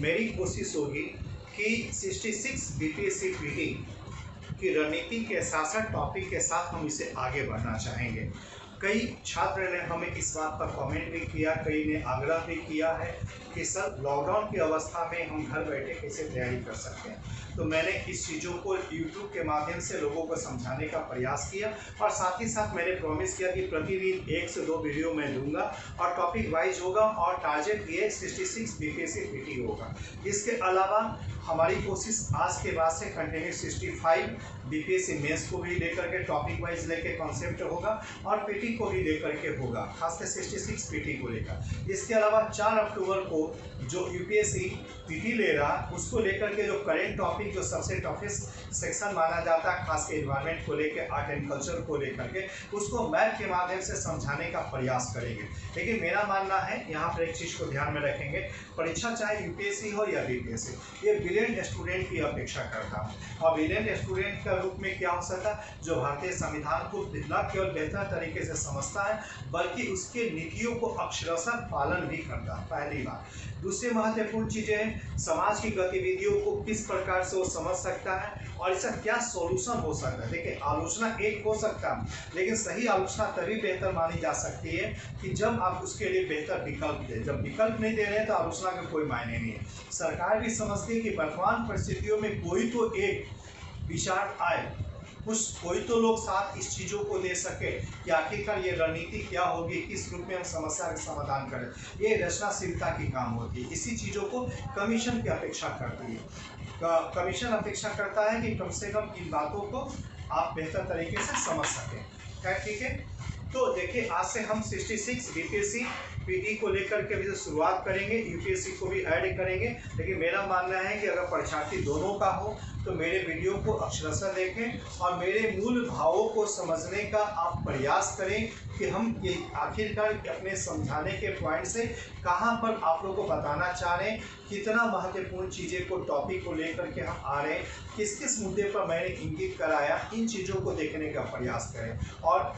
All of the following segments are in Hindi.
मेरी कोशिश होगी कि 66 बीपीएससी पीटी की रणनीति के साथ साथ टॉपिक के साथ हम इसे आगे बढ़ना चाहेंगे। कई छात्र ने हमें इस बात पर कमेंट भी किया, कई ने आग्रह भी किया है कि सर लॉकडाउन की अवस्था में हम घर बैठे कैसे तैयारी कर सकते हैं। तो मैंने इस चीज़ों को यूट्यूब के माध्यम से लोगों को समझाने का प्रयास किया और साथ ही साथ मैंने प्रॉमिस किया कि प्रतिदिन 1 से 2 वीडियो मैं दूंगा और टॉपिक वाइज होगा और टारगेट ये 66 बीपीएससी पीटी होगा। इसके अलावा हमारी कोशिश आज के बाद से कंटिन्यू 65 बीपीएससी मेंस को भी लेकर के टॉपिक वाइज लेके कॉन्सेप्ट होगा और पीटी को भी लेकर के होगा, खासकर 66 पीटी को लेकर। इसके अलावा 4 अक्टूबर को जो यूपीएससी पीटी ले रहा उसको लेकर के जो करेंट टॉपिक जो सबसे टफेस्ट सेक्शन माना जाता है, खासकर एनवायरनमेंट को लेकर, आर्ट एंड कल्चर को लेकर के, उसको मैथ के माध्यम से समझाने का प्रयास करेंगे। लेकिन मेरा मानना है यहाँ पर एक चीज़ को ध्यान में रखेंगे, परीक्षा चाहे यूपीएससी हो या बीपीएससी, ये ब्रिलियंट स्टूडेंट की अपेक्षा करता हूँ। और ब्रिलियंट स्टूडेंट का रूप में क्या हो सकता है, जो भारतीय संविधान को न केवल बेहतर तरीके से समझता है बल्कि उसके नीतियों को अक्षरशः पालन भी करता है, पहली बात। दूसरी महत्वपूर्ण चीज़ें हैं, समाज की गतिविधियों को किस प्रकार से वो समझ सकता है और इसका क्या सॉल्यूशन हो सकता है। देखिए, आलोचना एक हो सकता है, लेकिन सही आलोचना तभी बेहतर मानी जा सकती है कि जब आप उसके लिए बेहतर विकल्प दें। जब विकल्प नहीं दे रहे हैं तो आलोचना का कोई मायने नहीं है। सरकार भी समझती है कि वर्तमान परिस्थितियों में कोई तो एक विचार आए, कोई तो लोग साथ इस चीज़ों को दे सके कि आखिरकार ये रणनीति क्या होगी, किस रूप में हम समस्या का समाधान करें। ये रचनाशीलता की काम होती है। इसी चीज़ों को कमीशन की अपेक्षा करती है। कमीशन अपेक्षा करता है कि कम से कम इन बातों को आप बेहतर तरीके से समझ सकें। क्या ठीक है? तो देखिए, आज से हम 66 बीपीएससी पीटी को लेकर के भी शुरुआत करेंगे, यूपीएससी को भी ऐड करेंगे। लेकिन मेरा मानना है कि अगर परीक्षार्थी दोनों का हो तो मेरे वीडियो को अक्षरशः देखें और मेरे मूल भावों को समझने का आप प्रयास करें कि हम ये आखिरकार अपने समझाने के पॉइंट से कहाँ पर आप लोगों को बताना चाह रहे हैं, कितना महत्वपूर्ण चीज़ें को टॉपिक को लेकर के हम आ रहे हैं, किस किस मुद्दे पर मैंने इंगित कराया, इन चीज़ों को देखने का प्रयास करें। और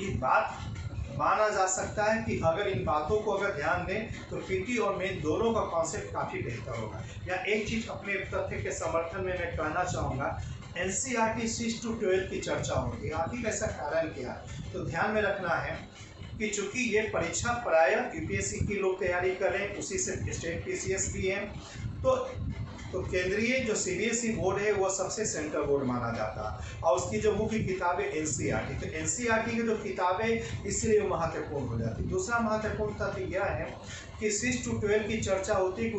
इस बात माना जा सकता है कि अगर इन बातों को अगर ध्यान दें तो पीटी और मेन दोनों का कॉन्सेप्ट काफ़ी बेहतर होगा। या एक चीज़ अपने तथ्य के समर्थन में मैं कहना चाहूँगा, एनसीईआरटी 6 to 12 की चर्चा होती है। आखिर ऐसा कारण क्या है? तो ध्यान में रखना है कि चूंकि ये परीक्षा प्रायः यूपीएससी की लोग तैयारी कर रहे हैं, उसी से स्टेट पीसीएस भी है, तो केंद्रीय जो सीबीएसई बोर्ड है वो सबसे सेंट्रल बोर्ड माना जाता है और उसकी जो मुख्य किताबें एनसीईआरटी, तो एनसीईआरटी की जो किताबें इसलिए महत्वपूर्ण हो जाती है। दूसरा महत्वपूर्ण तथ्य यह है कि 6 to 12 की चर्चा होती है कि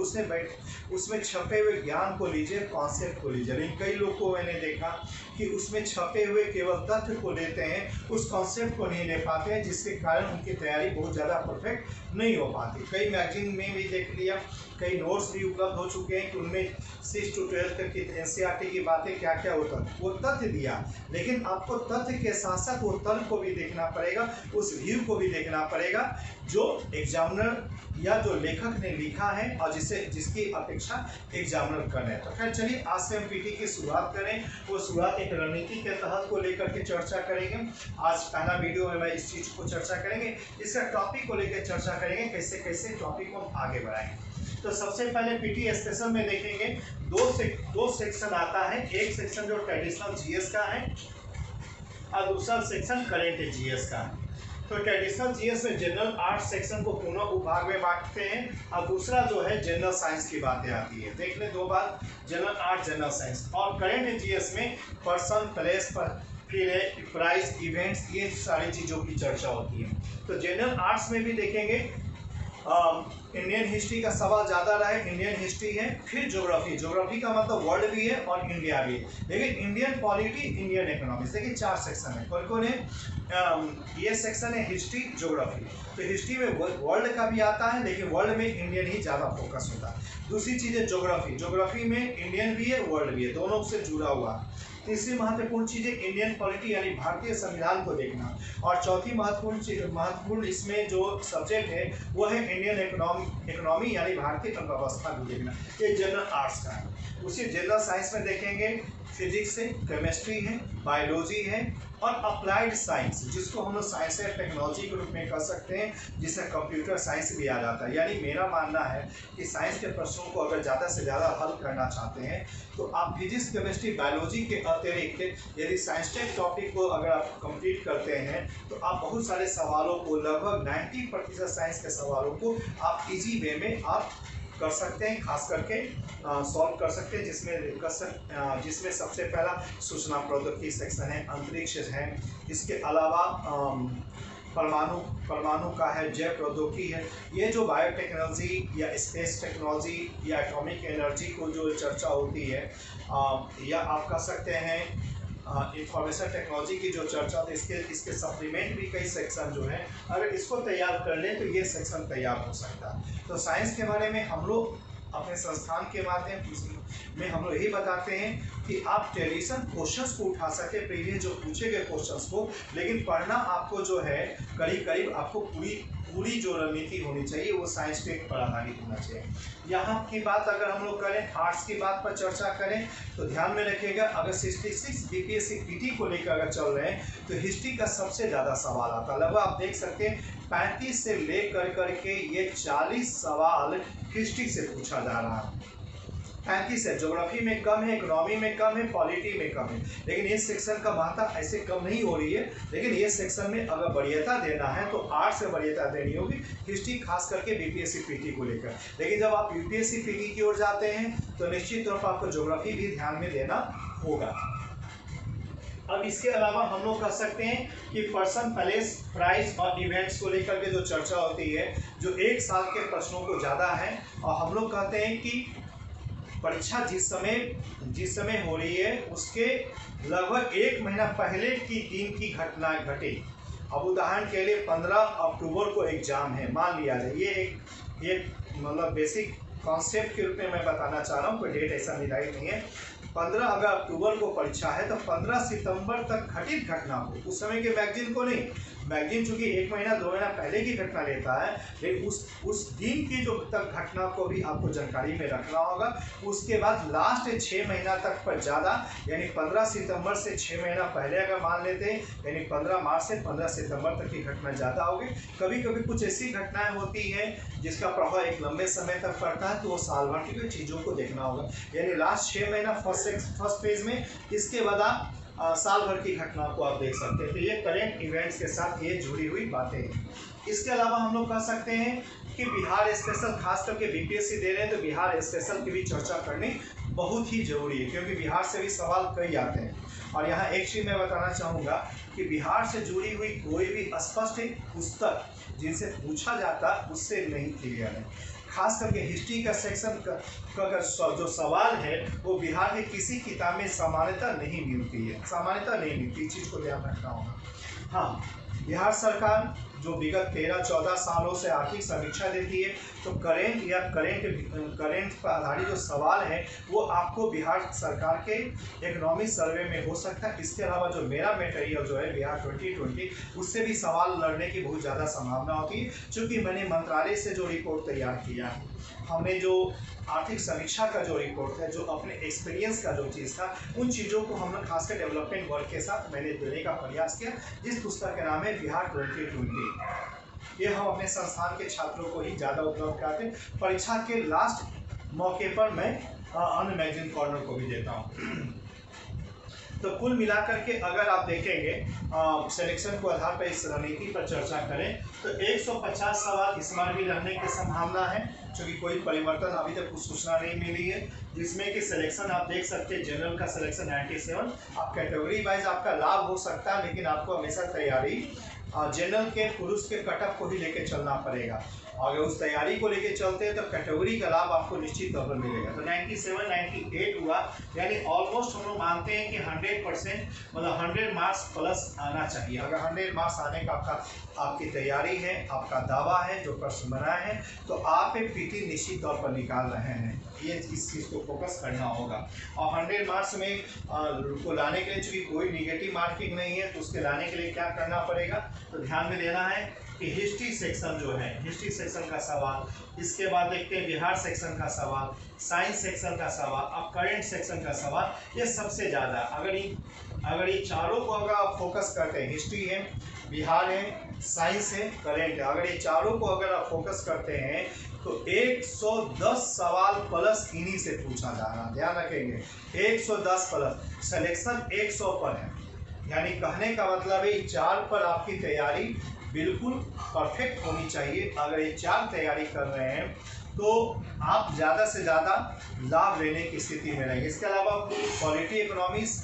उसमें छपे हुए ज्ञान को लीजिए, कॉन्सेप्ट को लीजिए। लेकिन कई लोग को मैंने देखा कि उसमें छपे हुए केवल तथ्य को लेते हैं, उस कॉन्सेप्ट को नहीं ले पाते हैं, जिसके कारण उनकी तैयारी बहुत ज़्यादा परफेक्ट नहीं हो पाती। कई मैगजीन में भी देख लिया, कई नोट्स भी उपलब्ध हो चुके हैं कि उनमें 6 to 12 तक की एनसीईआरटी की बातें क्या क्या होता है, वो तथ्य दिया। लेकिन आपको तथ्य के साथ साथ वो तर्क को भी देखना पड़ेगा, उस व्यू को भी देखना पड़ेगा जो एग्जामिनर या जो लेखक ने लिखा है और जिसकी अपेक्षा एग्जामिनर कर रहे हैं। तो खैर चलिए, आज से हम पीटी की शुरुआत करें। वो शुरुआत एक रणनीति के तहत को लेकर के चर्चा करेंगे। आज पहला वीडियो में मैं इस चीज़ को चर्चा करेंगे, इसका टॉपिक को लेकर चर्चा करेंगे, कैसे कैसे टॉपिक को हम आगे बढ़ाएंगे। तो सबसे पहले पीटी स्पेशल में देखेंगे दो सेक्शन आता है। एक सेक्शन जो ट्रेडिशनल जीएस का है और दूसरा सेक्शन करेंट जीएस का है। तो ट्रेडिशनल जीएस में जनरल आर्ट सेक्शन को पुनः उपभाग में बांटते हैं और दूसरा जो है जनरल साइंस की बातें आती है। देख लें दो बात, जनरल आर्ट, जनरल साइंस। और करेंट जीएस में पर्सन, प्लेस पर फिर प्राइज, इवेंट्स, ये सारी चीज़ों की चर्चा होती है। तो जनरल आर्ट्स में भी देखेंगे इंडियन हिस्ट्री का सवाल ज़्यादा रहा है, इंडियन हिस्ट्री है, फिर ज्योग्राफी। ज्योग्राफी का मतलब वर्ल्ड भी है और इंडिया भी है। लेकिन इंडियन पॉलिटी, इंडियन इकोनॉमिक्स, देखिए 4 सेक्शन है। कौन कौन है? ये सेक्शन है हिस्ट्री, ज्योग्राफी। तो हिस्ट्री में वर्ल्ड का भी आता है, लेकिन वर्ल्ड में इंडियन ही ज़्यादा फोकस होता है। दूसरी चीज़ है ज्योग्राफी। ज्योग्राफी में इंडियन भी है, वर्ल्ड भी है, दोनों से जुड़ा हुआ। तीसरी महत्वपूर्ण चीज़ है इंडियन पॉलिटी यानी भारतीय संविधान को देखना। और चौथी महत्वपूर्ण इसमें जो सब्जेक्ट है वो है इंडियन इकोनॉमी यानी भारतीय अर्थव्यवस्था को देखना। ये जनरल आर्ट्स का है। उसी जनरल साइंस में देखेंगे फिजिक्स है, केमिस्ट्री है, बायोलॉजी है, और अप्लाइड साइंस जिसको हम लोग साइंस एंड टेक्नोलॉजी के रूप में कर सकते हैं, जिसमें कंप्यूटर साइंस भी आ जाता है। यानी मेरा मानना है कि साइंस के प्रश्नों को अगर ज़्यादा से ज़्यादा हल करना चाहते हैं तो आप फिजिक्स, केमिस्ट्री, बायोलॉजी के अतिरिक्त यदि साइंस टेक टॉपिक को अगर आप कंप्लीट करते हैं तो आप बहुत सारे सवालों को, लगभग 90% साइंस के सवालों को आप इजी वे में आप कर सकते हैं, खास करके सॉल्व कर सकते हैं, जिसमें सबसे पहला सूचना प्रौद्योगिकी सेक्शन है, अंतरिक्ष है, इसके अलावा परमाणु का है, जैव प्रौद्योगिकी है। ये जो बायोटेक्नोलॉजी या स्पेस टेक्नोलॉजी या एटॉमिक एनर्जी को जो चर्चा होती है, या आप कह सकते हैं इंफॉर्मेशन टेक्नोलॉजी की जो चर्चा होती है, इसके सप्लीमेंट भी कई सेक्शन जो है, अगर इसको तैयार कर लें तो ये सेक्शन तैयार हो सकता है। तो साइंस के बारे में हम लोग अपने संस्थान के माध्यम में हम लोग यही बताते हैं कि आप ट्रेडिशनल क्वेश्चंस को उठा सके, प्रीवियस जो पूछे गए क्वेश्चंस को, लेकिन पढ़ना आपको जो है करीब आपको पूरी जो रणनीति होनी चाहिए वो साइंस टेक पर आधारित होना चाहिए। यहाँ की बात अगर हम लोग करें, आर्ट्स की बात पर चर्चा करें तो ध्यान में रखिएगा, अगर 66 बीपीएससी पीटी को लेकर अगर चल रहे हैं तो हिस्ट्री का सबसे ज़्यादा सवाल आता है। लगभग आप देख सकते हैं 35 से लेकर करके ये 40 सवाल हिस्ट्री से पूछा जा रहा है। 35 है, ज्योग्राफी में कम है, इकोनॉमी में कम है, पॉलिटी में कम है, लेकिन इस सेक्शन का महत्ता ऐसे कम नहीं हो रही है। लेकिन ये सेक्शन में अगर वरीयता देना है तो आर्ट्स से वरीयता देनी होगी, हिस्ट्री खास करके बीपीएससी पीटी को लेकर। लेकिन जब आप यूपीएससी पीटी की ओर जाते हैं तो निश्चित तौर पर आपको ज्योग्राफी भी ध्यान में देना होगा। अब इसके अलावा हम लोग कह सकते हैं कि पर्सन, प्लेस, प्राइस और इवेंट्स को लेकर के जो चर्चा होती है, जो एक साल के प्रश्नों को ज़्यादा है, और हम लोग कहते हैं कि परीक्षा जिस समय हो रही है उसके लगभग 1 महीना पहले की दिन की घटना घटे। अब उदाहरण के लिए 15 अक्टूबर को एग्जाम है, मान लिया जाए, ये एक मतलब बेसिक कॉन्सेप्ट के रूप में मैं बताना चाह रहा हूँ, कोई डेट ऐसा निर्धारित नहीं है। 15 अगर अक्टूबर को परीक्षा है तो 15 सितंबर तक घटित घटना को, उस समय के मैगजीन को नहीं, मैगजीन चूंकि 1 महीना 2 महीना पहले की घटना लेता है, लेकिन उस दिन की जो तक घटना को भी आपको जानकारी में रखना होगा। उसके बाद लास्ट 6 महीना तक पर ज़्यादा, यानी 15 सितंबर से 6 महीना पहले अगर मान लेते हैं, यानी 15 मार्च से 15 सितंबर तक की घटना ज़्यादा होगी। कभी कभी कुछ ऐसी घटनाएं होती हैं जिसका प्रभाव एक लंबे समय तक पड़ता है, तो वो साल भर की चीज़ों को देखना होगा। यानी लास्ट 6 महीना फर्स्ट फेज में, इसके बाद आप साल भर की घटना को आप देख सकते हैं। तो ये करेंट इवेंट्स के साथ ये जुड़ी हुई बातें हैं। इसके अलावा हम लोग कह सकते हैं कि बिहार स्पेशल, खास करके बीपीएससी दे रहे हैं तो बिहार स्पेशल की भी चर्चा करनी बहुत ही जरूरी है, क्योंकि बिहार से भी सवाल कई आते हैं। और यहाँ एक चीज़ मैं बताना चाहूँगा कि बिहार से जुड़ी हुई कोई भी स्पष्ट पुस्तक जिनसे पूछा जाता उससे नहीं क्लियर है। खास करके हिस्ट्री का सेक्शन का जो सवाल है वो बिहार के किसी किताब में सामान्यता नहीं मिलती है, इस चीज़ को ध्यान रखना होगा। हाँ, बिहार सरकार जो विगत 13-14 सालों से आर्थिक समीक्षा देती है, तो करेंट पर आधारित जो सवाल है वो आपको बिहार सरकार के इकोनॉमिक सर्वे में हो सकता है। इसके अलावा जो मेरा मटेरियल जो है बिहार 2020, उससे भी सवाल लड़ने की बहुत ज़्यादा संभावना होती है। चूँकि मैंने मंत्रालय से जो रिपोर्ट तैयार किया है, हमने जो आर्थिक समीक्षा का जो रिपोर्ट है, जो अपने एक्सपीरियंस का जो चीज़ था, उन चीज़ों को हमने खासकर डेवलपमेंट वर्क के साथ मैंने देने का प्रयास किया, जिस पुस्तक का नाम है बिहार 2020। ये हम अपने संस्थान के छात्रों को ही ज़्यादा उपलब्ध कराते हैं। परीक्षा के लास्ट मौके पर मैं अन्य मैगजीन कॉर्नर को भी देता हूँ। तो कुल मिलाकर के अगर आप देखेंगे सिलेक्शन को आधार पर इस रणनीति पर चर्चा करें तो 150 सवाल इस बार भी रहने की संभावना है, क्योंकि कोई परिवर्तन अभी तक कुछ सूचना नहीं मिली है। जिसमें कि सिलेक्शन आप देख सकते हैं, जनरल का सिलेक्शन 97, आप कैटेगरी वाइज आपका लाभ हो सकता है, लेकिन आपको हमेशा तैयारी जनरल के पुरुष के कटअप को ही लेके चलना पड़ेगा। अगर उस तैयारी को लेके चलते हैं तो कैटेगरी का लाभ आपको निश्चित तौर पर मिलेगा। तो 97, 98 हुआ, यानी ऑलमोस्ट हम लोग मानते हैं कि 100% मतलब 100 मार्क्स प्लस आना चाहिए। अगर 100 मार्क्स आने का आपकी तैयारी है, आपका दावा है, जो प्रश्न बनाए हैं, तो आप एक पीटी निश्चित तौर पर निकाल रहे हैं। ये इस चीज़ को फोकस करना होगा। और 100 मार्क्स में को लाने के लिए चूँकि कोई निगेटिव मार्किंग नहीं है, तो उसके लाने के लिए क्या करना पड़ेगा, तो ध्यान में देना है कि हिस्ट्री सेक्शन जो है, हिस्ट्री सेक्शन का सवाल, इसके बाद देखते हैं बिहार सेक्शन का सवाल, साइंस सेक्शन का सवाल, अब करेंट सेक्शन का सवाल, ये सबसे ज़्यादा अगर ये चारों को अगर आप फोकस करते हैं, हिस्ट्री है, बिहार है, साइंस है, करेंट है, अगर ये चारों को अगर आप फोकस करते हैं तो 110 सवाल प्लस इन्हीं से पूछा जा रहा है। ध्यान रखेंगे 110 प्लस, सिलेक्शन 100 पर है, यानी कहने का मतलब है 4 पर आपकी तैयारी बिल्कुल परफेक्ट होनी चाहिए। अगर ये 4 तैयारी कर रहे हैं तो आप ज़्यादा से ज़्यादा लाभ लेने की स्थिति में रहेंगे। इसके अलावा पॉलिटी इकोनॉमिक्स,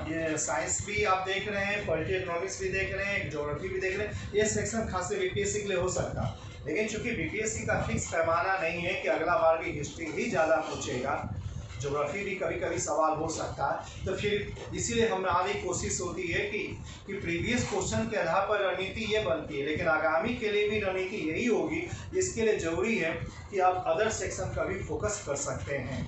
ये साइंस भी आप देख रहे हैं, पॉलिटी इकोनॉमिक्स भी देख रहे हैं, ज्योग्राफी भी देख रहे हैं, ये सेक्शन खासे बीपीएससी के लिए हो सकता है। लेकिन चूंकि बीपीएससी का फिक्स पैमाना नहीं है कि अगला बार भी हिस्ट्री ही ज़्यादा पूछेगा, ज्योग्राफी भी कभी कभी सवाल हो सकता है, तो फिर इसीलिए हमारी कोशिश होती है कि प्रीवियस क्वेश्चन के आधार पर रणनीति ये बनती है, लेकिन आगामी के लिए भी रणनीति यही होगी। इसके लिए जरूरी है कि आप अदर सेक्शन का भी फोकस कर सकते हैं।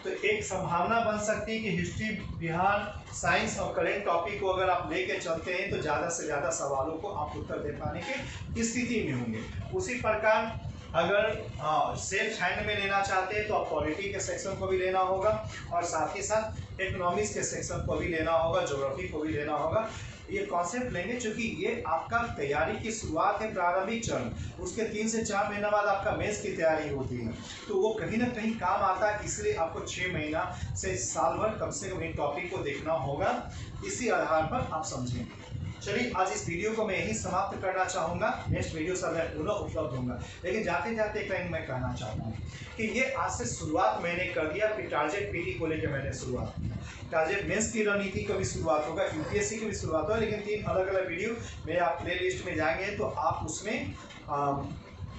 तो एक संभावना बन सकती है कि हिस्ट्री, बिहार, साइंस और करेंट टॉपिक को अगर आप लेके चलते हैं तो ज़्यादा से ज़्यादा सवालों को आप उत्तर दे पाने की स्थिति में होंगे। उसी प्रकार अगर सेल्फ हैंड में लेना चाहते हैं तो आप पॉलिटी के सेक्शन को भी लेना होगा और साथ ही साथ इकोनॉमिक्स के सेक्शन को भी लेना होगा, ज्योग्राफी को भी लेना होगा। ये कॉन्सेप्ट लेंगे क्योंकि ये आपका तैयारी की शुरुआत है, प्रारंभिक चरण, उसके 3 से 4 महीना बाद आपका मेंस की तैयारी होती है, तो वो कहीं ना कहीं काम आता है। इसलिए आपको 6 महीना से साल भर कम से कम इन टॉपिक को देखना होगा। इसी आधार पर आप समझेंगे। चलिए आज इस वीडियो को मैं यही समाप्त करना चाहूँगा। नेक्स्ट वीडियो से मैं पुनः उपलब्ध होऊंगा, लेकिन जाते जाते एक लाइन मैं कहना चाहता हूँ कि ये आज से शुरुआत मैंने कर दिया, फिर टारगेट पीटी को लेकर मैंने शुरुआत किया, टारगेट मेंस की रणनीति का भी शुरुआत होगा, यूपीएससी की भी शुरुआत होगा, लेकिन 3 अलग अलग वीडियो मेरे आप प्ले लिस्ट में जाएंगे तो आप उसमें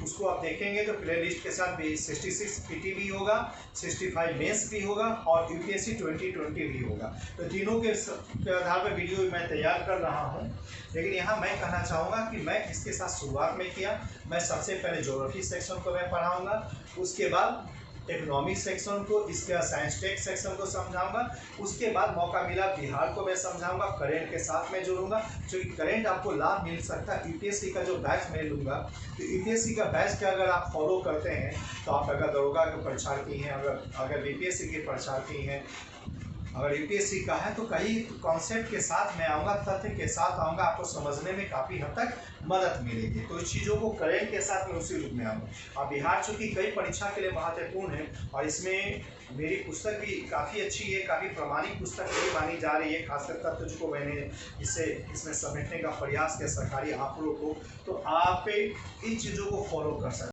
उसको आप देखेंगे तो प्ले लिस्ट के साथ 66 पीटी भी होगा, 65 मेंस भी होगा और यूपीएससी 2020 भी होगा। तो तीनों के आधार पर वीडियो मैं तैयार कर रहा हूं, लेकिन यहाँ मैं कहना चाहूँगा कि मैं इसके साथ शुरुआत में किया। मैं सबसे पहले ज्योग्राफी सेक्शन को मैं पढ़ाऊँगा, उसके बाद इकोनॉमिक सेक्शन को, इसके बाद साइंस टेक सेक्शन को समझाऊंगा, उसके बाद मौका मिला बिहार को मैं समझाऊंगा, करेंट के साथ मैं जोड़ूंगा, क्योंकि करेंट आपको लाभ मिल सकता है। यूपीएससी का जो बैच मैं लूँगा, तो यूपीएससी का बैच का अगर आप फॉलो करते हैं तो आप अगर दरोगा के परीक्षार्थी हैं, अगर बीपीएससी के परीक्षार्थी हैं, अगर यूपीएससी का है, तो कई कॉन्सेप्ट के साथ मैं आऊँगा, तथ्य के साथ आऊँगा, आपको समझने में काफ़ी हद तक मदद मिलेगी। तो इस चीज़ों को करेंट के साथ मैं उसी रूप में आऊँगा। और बिहार चूँकि कई परीक्षा के लिए महत्वपूर्ण है और इसमें मेरी पुस्तक भी काफ़ी अच्छी है, काफ़ी प्रामाणिक पुस्तक मेरी मानी जा रही है, खासकर तथ्य को मैंने इसमें समेटने का प्रयास किया सरकारी आंकड़ों को, तो आप इन चीज़ों को फॉलो कर सकते हैं।